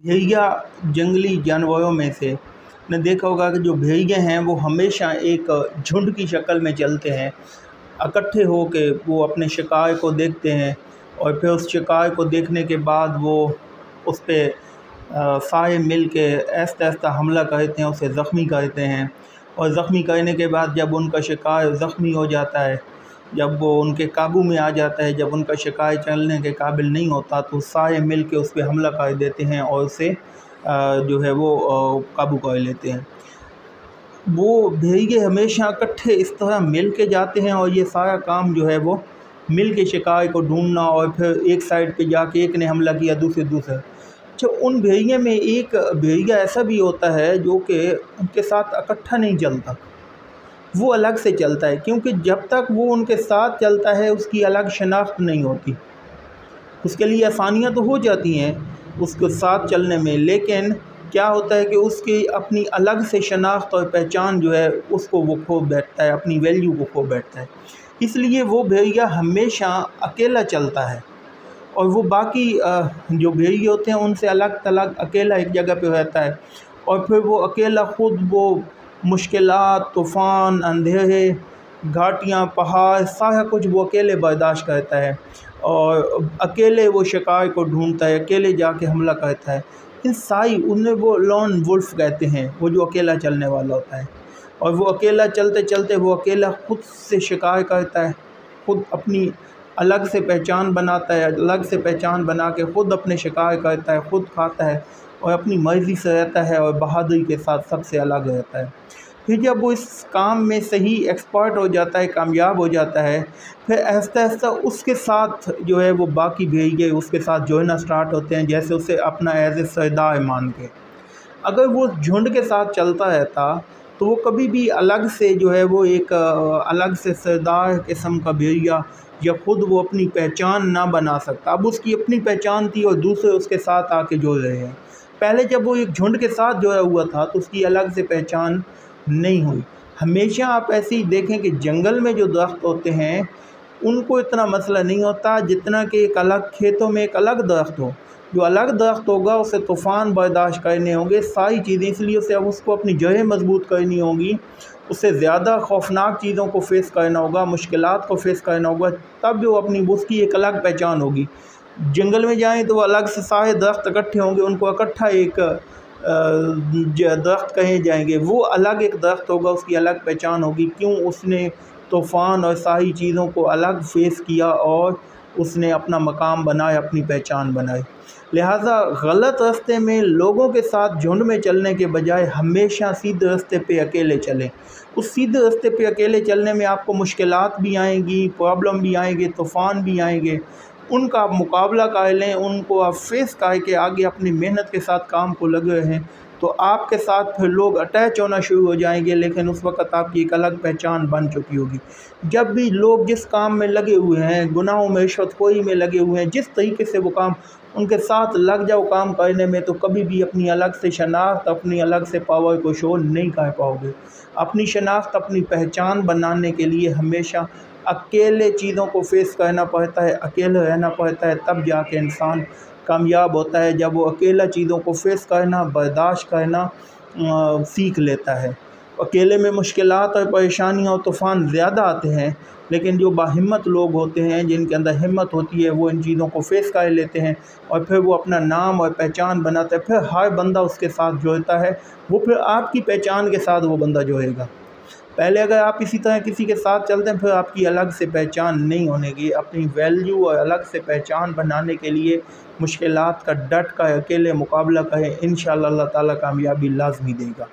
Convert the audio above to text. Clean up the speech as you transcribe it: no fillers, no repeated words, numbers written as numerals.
भेड़िया जंगली जानवरों में से ने देखा होगा कि जो भेड़िए हैं वो हमेशा एक झुंड की शक्ल में चलते हैं। इकट्ठे हो के वो अपने शिकार को देखते हैं और फिर उस शिकार को देखने के बाद वो उस पे सारे मिल के आहिस्ता आहिस्ता हमला करते हैं, उसे ज़ख्मी करते हैं। और ज़ख्मी करने के बाद जब उनका शिकार ज़ख्मी हो जाता है, जब वो उनके काबू में आ जाता है, जब उनका शिकार चलने के काबिल नहीं होता, तो सारे मिल के उस पर हमला कर देते हैं और उसे जो है वो काबू कर लेते हैं। वो भेड़िए हमेशा इकट्ठे इस तरह मिल के जाते हैं और ये सारा काम जो है वो मिल के शिकार को ढूंढना, और फिर एक साइड पे जाके एक ने हमला किया, दूसरे। अच्छा, उन भेड़िए में एक भेड़िया ऐसा भी होता है जो कि उनके साथ इकट्ठा नहीं चलता, वो अलग से चलता है, क्योंकि जब तक वो उनके साथ चलता है उसकी अलग शनाख्त नहीं होती। उसके लिए आसानियाँ तो हो जाती हैं उसके साथ चलने में, लेकिन क्या होता है कि उसकी अपनी अलग से शनाख्त और पहचान जो है उसको वो खो बैठता है, अपनी वैल्यू को खो बैठता है। इसलिए वो भेड़िया हमेशा अकेला चलता है और वो बाकी जो भेड़िए होते हैं उनसे अलग थलग अकेला एक जगह पे रहता है। और फिर वो अकेला ख़ुद वो मुश्किलात, तूफ़ान, अंधेरे, घाटियाँ, पहाड़, सारा कुछ वो अकेले बर्दाश्त करता है और अकेले वो शिकार को ढूंढता है, अकेले जाके हमला करता है। इन सारी उन्हें वो लॉन वुल्फ कहते हैं, वो जो अकेला चलने वाला होता है। और वो अकेला चलते चलते वो अकेला ख़ुद से शिकार करता है, ख़ुद अपनी अलग से पहचान बनाता है, अलग से पहचान बना के ख़ुद अपने शिकार करता है, ख़ुद खाता है और अपनी मर्ज़ी से रहता है और बहादुरी के साथ सबसे अलग रहता है। फिर जब वो इस काम में सही एक्सपर्ट हो जाता है, कामयाब हो जाता है, फिर आहिस्ता आहिस्ता उसके साथ जो है वो बाकी भेड़िए उसके साथ जुड़ना स्टार्ट होते हैं, जैसे उसे अपना एज ए सरदार मान के। अगर वो झुंड के साथ चलता रहता तो वो कभी भी अलग से जो है वो एक अलग से सरदार किस्म का भेड़िया या ख़ुद वो अपनी पहचान ना बना सकता। अब उसकी अपनी पहचान थी और दूसरे उसके साथ आके जुड़ रहे हैं। पहले जब वो एक झुंड के साथ जुड़ा हुआ था तो उसकी अलग से पहचान नहीं हुई। हमेशा आप ऐसे ही देखें कि जंगल में जो दरख्त होते हैं उनको इतना मसला नहीं होता जितना कि एक अलग खेतों में एक अलग दरख्त हो। जो अलग दरख्त होगा उसे तूफ़ान बर्दाश्त करने होंगे, सारी चीज़ें, इसलिए उसे अब उसको अपनी जड़ें मजबूत करनी होंगी, उससे ज़्यादा खौफनाक चीज़ों को फेस करना होगा, मुश्किलात को फेस करना होगा, तब जो अपनी उसकी एक अलग पहचान होगी। जंगल में जाएं तो वो अलग से सारे दरख्त इकट्ठे होंगे, उनको इकट्ठा एक दरख्त कहे जाएंगे, वो अलग एक दरख्त होगा, उसकी अलग पहचान होगी, क्यों उसने तूफ़ान और सारी चीज़ों को अलग फेस किया और उसने अपना मकाम बनाया, अपनी पहचान बनाई। लिहाजा गलत रास्ते में लोगों के साथ झुंड में चलने के बजाय हमेशा सीधे रास्ते पे अकेले चलें। उस सीधे रास्ते पे अकेले चलने में आपको मुश्किलात भी आएंगी, प्रॉब्लम भी आएंगे, तूफ़ान भी आएंगे, उनका आप मुकाबला कर लें, उनको आप फेस करके आगे अपनी मेहनत के साथ काम को लगे रहें, तो आपके साथ फिर लोग अटैच होना शुरू हो जाएंगे, लेकिन उस वक़्त आपकी एक अलग पहचान बन चुकी होगी। जब भी लोग जिस काम में लगे हुए हैं, गुनाहों में, रिश्वतखोरी में लगे हुए हैं, जिस तरीके से वो काम उनके साथ लग जाओ काम करने में, तो कभी भी अपनी अलग से शनाख्त, अपनी अलग से पावर को शो नहीं कर पाओगे। अपनी शनाख्त, अपनी पहचान बनाने के लिए हमेशा अकेले चीज़ों को फेस करना पड़ता है, अकेले रहना पड़ता है, तब जाके इंसान कामयाब होता है। जब वो अकेला चीज़ों को फेस करना, बर्दाश्त करना सीख लेता है। अकेले में मुश्किलात और परेशानियाँ और तूफ़ान ज़्यादा आते हैं, लेकिन जो बाहिम्मत लोग होते हैं, जिनके अंदर हिम्मत होती है, वो इन चीज़ों को फेस कर लेते हैं और फिर वो अपना नाम और पहचान बनाता है। फिर हर बंदा उसके साथ जुड़ता है, वो फिर आपकी पहचान के साथ वो बंदा जुड़ेगा। पहले अगर आप इसी तरह किसी के साथ चलते हैं, फिर आपकी अलग से पहचान नहीं होनेगी। अपनी वैल्यू और अलग से पहचान बनाने के लिए मुश्किलात का डट कर अकेले मुकाबला करें, इंशाअल्लाह अल्लाह ताला कामयाबी लाज़मी देगा।